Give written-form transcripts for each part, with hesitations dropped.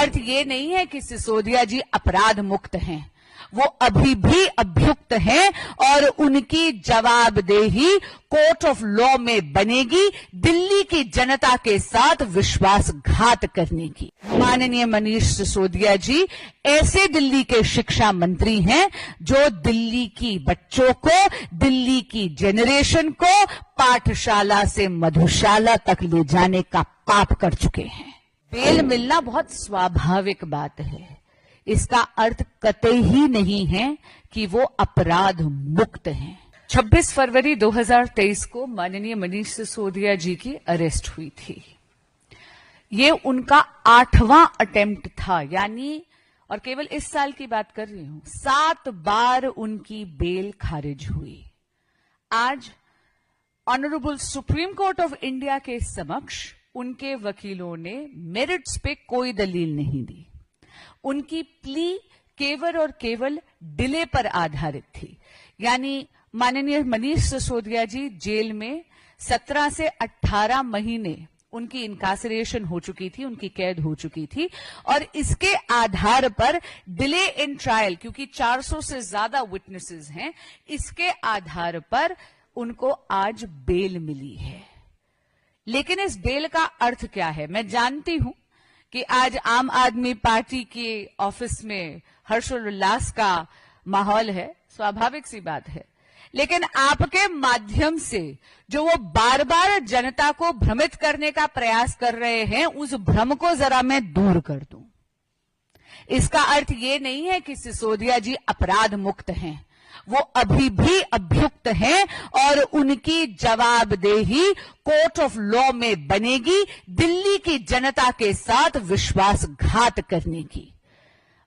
अर्थ ये नहीं है कि सिसोदिया जी अपराध मुक्त हैं, वो अभी भी अभियुक्त हैं और उनकी जवाबदेही कोर्ट ऑफ लॉ में बनेगी दिल्ली की जनता के साथ विश्वासघात करने की। माननीय मनीष सिसोदिया जी ऐसे दिल्ली के शिक्षा मंत्री हैं जो दिल्ली की बच्चों को, दिल्ली की जनरेशन को पाठशाला से मधुशाला तक ले जाने का पाप कर चुके हैं। बेल मिलना बहुत स्वाभाविक बात है, इसका अर्थ कतई ही नहीं है कि वो अपराध मुक्त हैं। 26 फरवरी 2023 को माननीय मनीष सिसोदिया जी की अरेस्ट हुई थी। ये उनका 8वां अटेम्प्ट था, यानी, और केवल इस साल की बात कर रही हूं, 7 बार उनकी बेल खारिज हुई। आज honourable supreme court of India के समक्ष उनके वकीलों ने मेरिट्स पे कोई दलील नहीं दी। उनकी प्ली केवल और केवल डिले पर आधारित थी, यानी माननीय मनीष सिसोदिया जी जेल में 17 से 18 महीने उनकी इनकासरेशन हो चुकी थी, उनकी कैद हो चुकी थी, और इसके आधार पर डिले इन ट्रायल, क्योंकि 400 से ज्यादा विटनेसेस हैं, इसके आधार पर उनको आज बेल मिली है। लेकिन इस बेल का अर्थ क्या है? मैं जानती हूं कि आज आम आदमी पार्टी के ऑफिस में हर्षोल्लास का माहौल है, स्वाभाविक सी बात है, लेकिन आपके माध्यम से जो वो बार बार जनता को भ्रमित करने का प्रयास कर रहे हैं, उस भ्रम को जरा मैं दूर कर दूं। इसका अर्थ ये नहीं है कि सिसोदिया जी अपराध मुक्त हैं, वो अभी भी अभियुक्त हैं और उनकी जवाबदेही कोर्ट ऑफ लॉ में बनेगी दिल्ली की जनता के साथ विश्वासघात करने की।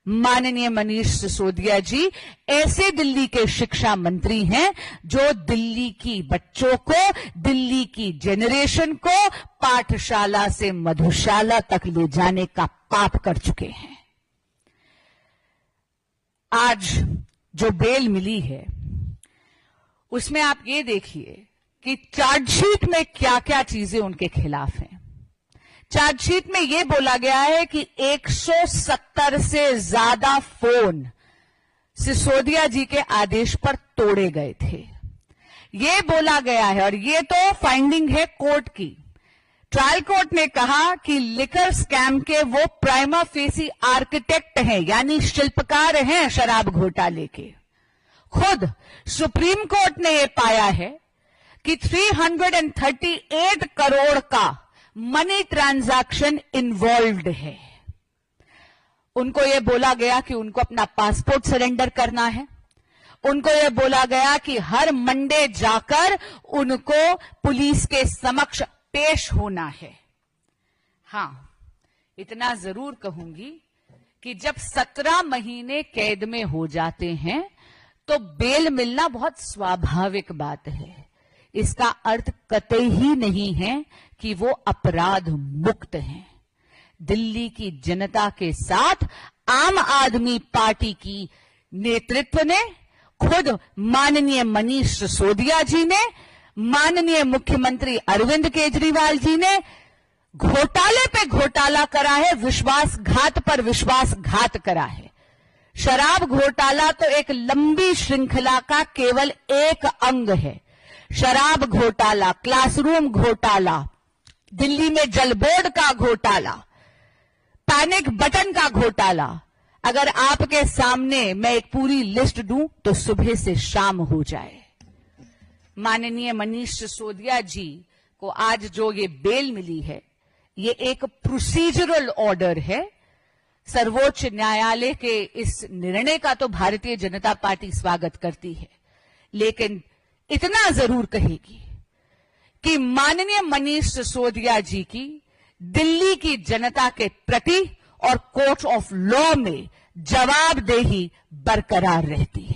माननीय मनीष सिसोदिया जी ऐसे दिल्ली के शिक्षा मंत्री हैं जो दिल्ली की बच्चों को, दिल्ली की जनरेशन को पाठशाला से मधुशाला तक ले जाने का पाप कर चुके हैं। आज जो बेल मिली है उसमें आप ये देखिए कि चार्जशीट में क्या क्या चीजें उनके खिलाफ हैं। चार्जशीट में यह बोला गया है कि 170 से ज्यादा फोन सिसोदिया जी के आदेश पर तोड़े गए थे, यह बोला गया है, और यह तो फाइंडिंग है कोर्ट की। ट्रायल कोर्ट ने कहा कि लिकर स्कैम के वो प्राइमा फेसी आर्किटेक्ट हैं, यानी शिल्पकार हैं शराब घोटाले के। खुद सुप्रीम कोर्ट ने यह पाया है कि 338 करोड़ का मनी ट्रांजैक्शन इन्वॉल्व्ड है। उनको यह बोला गया कि उनको अपना पासपोर्ट सरेंडर करना है, उनको यह बोला गया कि हर मंडे जाकर उनको पुलिस के समक्ष पेश होना है। हां, इतना जरूर कहूंगी कि जब 17 महीने कैद में हो जाते हैं तो बेल मिलना बहुत स्वाभाविक बात है। इसका अर्थ कतई ही नहीं है कि वो अपराध मुक्त हैं। दिल्ली की जनता के साथ आम आदमी पार्टी की नेतृत्व ने, खुद माननीय मनीष सिसोदिया जी ने, माननीय मुख्यमंत्री अरविंद केजरीवाल जी ने घोटाले पे घोटाला करा है, विश्वासघात पर विश्वासघात करा है। शराब घोटाला तो एक लंबी श्रृंखला का केवल एक अंग है। शराब घोटाला, क्लासरूम घोटाला, दिल्ली में जल बोर्ड का घोटाला, पैनिक बटन का घोटाला, अगर आपके सामने मैं एक पूरी लिस्ट दूं तो सुबह से शाम हो जाए। माननीय मनीष सिसोदिया जी को आज जो ये बेल मिली है, ये एक प्रोसीजरल ऑर्डर है। सर्वोच्च न्यायालय के इस निर्णय का तो भारतीय जनता पार्टी स्वागत करती है, लेकिन इतना जरूर कहेगी कि माननीय मनीष सिसोदिया जी की दिल्ली की जनता के प्रति और कोर्ट ऑफ लॉ में जवाबदेही बरकरार रहती है।